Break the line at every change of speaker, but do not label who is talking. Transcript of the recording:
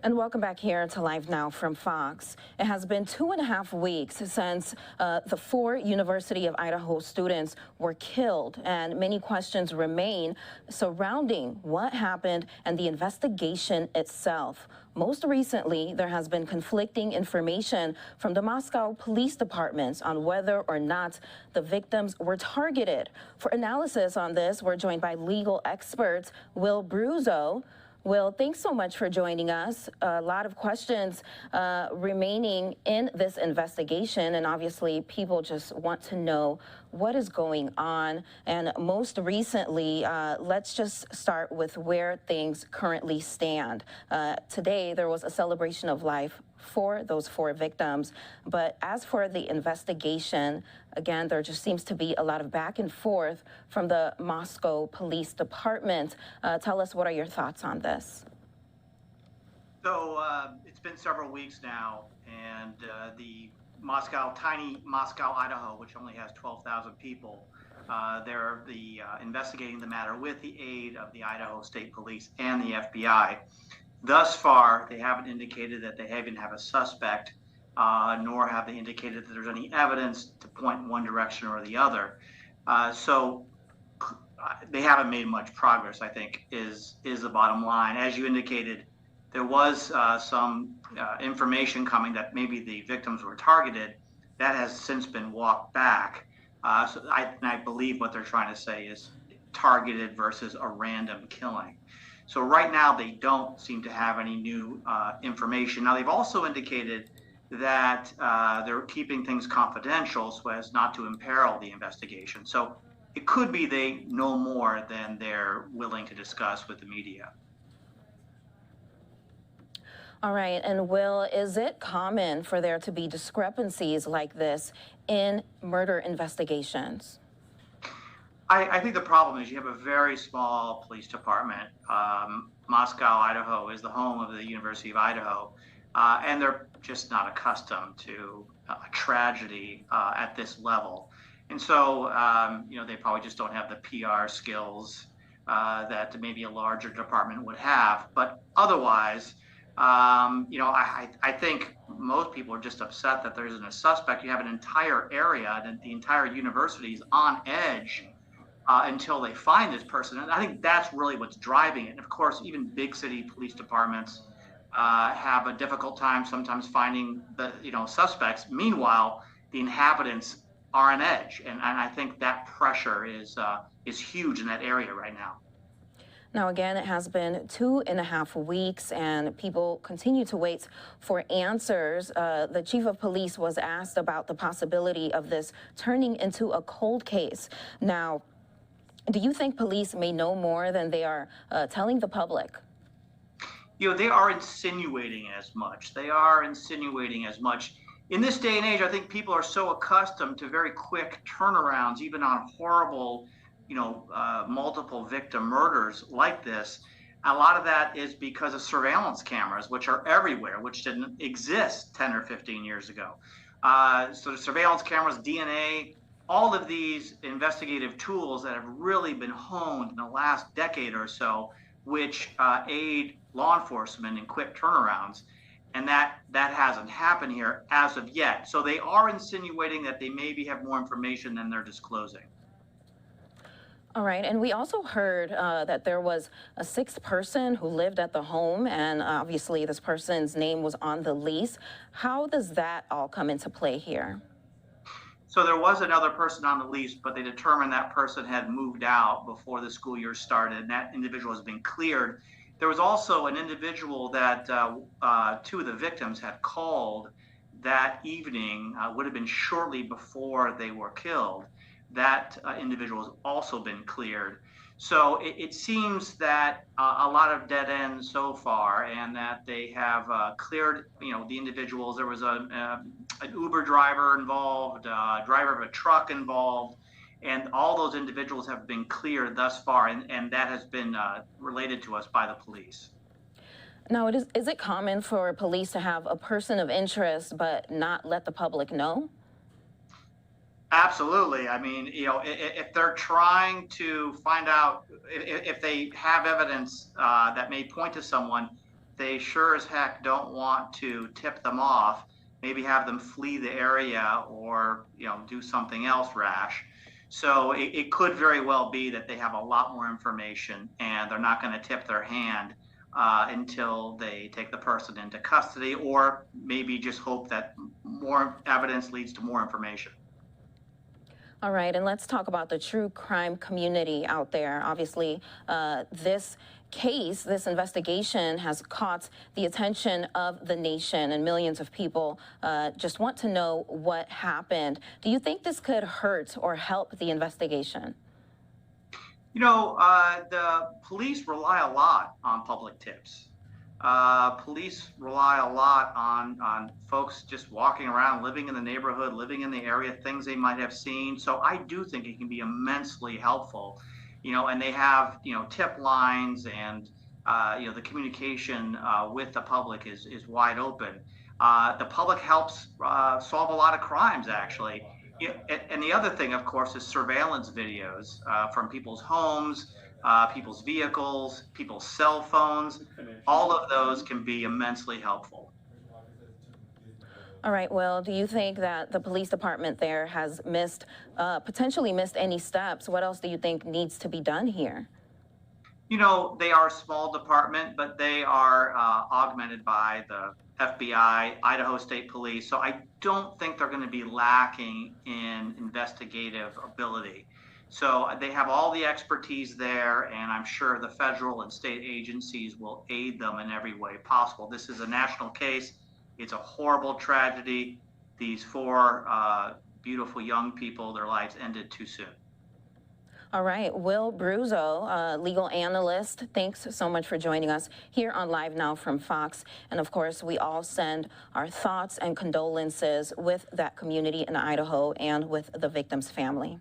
And welcome back here to Live Now from Fox. It has been 2.5 weeks since the 4 University of Idaho students were killed, and many questions remain surrounding what happened and the investigation itself. Most recently, there has been conflicting information from the Moscow police departments on whether or not the victims were targeted. For analysis on this, we're joined by legal experts Will Bruzzo. Will, thanks so much for joining us. A lot of questions remaining in this investigation, and obviously people just want to know what is going on. And most recently, let's just start with where things currently stand. Today, there was a celebration of life for those 4 victims. But as for the investigation, again, there just seems to be a lot of back and forth from the Moscow Police Department. Tell us, what are your thoughts on this?
So it's been several weeks now, and the tiny Moscow, Idaho, which only has 12,000 people, they're investigating the matter with the aid of the Idaho State Police and the FBI. Thus far, they haven't indicated that they even have a suspect, nor have they indicated that there's any evidence to point in one direction or the other. So they haven't made much progress, I think, is the bottom line. As you indicated, there was some information coming that maybe the victims were targeted. That has since been walked back. So I believe what they're trying to say is targeted versus a random killing. So right now, they don't seem to have any new information. Now, they've also indicated that they're keeping things confidential so as not to imperil the investigation. So it could be they know more than they're willing to discuss with the media.
All right, and Will, is it common for there to be discrepancies like this in murder investigations?
I think the problem is you have a very small police department. Moscow, Idaho is the home of the University of Idaho, and they're just not accustomed to a tragedy at this level. And so, they probably just don't have the PR skills that maybe a larger department would have. But otherwise, I think most people are just upset that there isn't a suspect. You have an entire area, and the entire university is on edge until they find this person. And I think that's really what's driving it. And of course, even big city police departments have a difficult time sometimes finding the suspects. Meanwhile, the inhabitants are on edge, and I think that pressure is huge in that area right now.
Now, again, it has been 2.5 weeks, and people continue to wait for answers. The chief of police was asked about the possibility of this turning into a cold case. Now, do you think police may know more than they are telling the public?
They are insinuating as much. In this day and age, I think people are so accustomed to very quick turnarounds, even on horrible, multiple victim murders like this. A lot of that is because of surveillance cameras, which are everywhere, which didn't exist 10 or 15 years ago. So the surveillance cameras, DNA, all of these investigative tools that have really been honed in the last decade or so, which aid law enforcement in quick turnarounds. And that hasn't happened here as of yet. So they are insinuating that they maybe have more information than they're disclosing.
All right, and we also heard that there was a 6th person who lived at the home, and obviously this person's name was on the lease. How does that all come into play here?
So there was another person on the lease, but they determined that person had moved out before the school year started, and that individual has been cleared. There was also an individual that 2 of the victims had called that evening, would have been shortly before they were killed. That individual has also been cleared. So it seems that a lot of dead ends so far, and that they have cleared, the individuals. There was an Uber driver involved, driver of a truck involved, and all those individuals have been cleared thus far, and that has been related to us by the police.
Now, is it common for police to have a person of interest but not let the public know?
Absolutely. I mean, if they're trying to find out if they have evidence that may point to someone, they sure as heck don't want to tip them off, maybe have them flee the area or, do something else rash. So it could very well be that they have a lot more information and they're not going to tip their hand until they take the person into custody, or maybe just hope that more evidence leads to more information.
All right, and let's talk about the true crime community out there. Obviously, this case, this investigation has caught the attention of the nation, and millions of people just want to know what happened. Do you think this could hurt or help the investigation?
The police rely a lot on public tips. Police rely a lot on folks just walking around, living in the neighborhood, living in the area, things they might have seen. So I do think it can be immensely helpful, and they have, tip lines, and, the communication with the public is wide open. The public helps solve a lot of crimes, actually. And the other thing, of course, is surveillance videos from people's homes, people's vehicles, people's cell phones. All of those can be immensely helpful.
All right, Will, do you think that the police department there has potentially missed any steps? What else do you think needs to be done here?
They are a small department, but they are augmented by the FBI, Idaho State Police. So I don't think they're going to be lacking in investigative ability. So they have all the expertise there, and I'm sure the federal and state agencies will aid them in every way possible. This is a national case. It's a horrible tragedy. These four beautiful young people, their lives ended too soon.
All right, Will Bruzzo, legal analyst, thanks so much for joining us here on Live Now from Fox. And of course, we all send our thoughts and condolences with that community in Idaho and with the victim's family.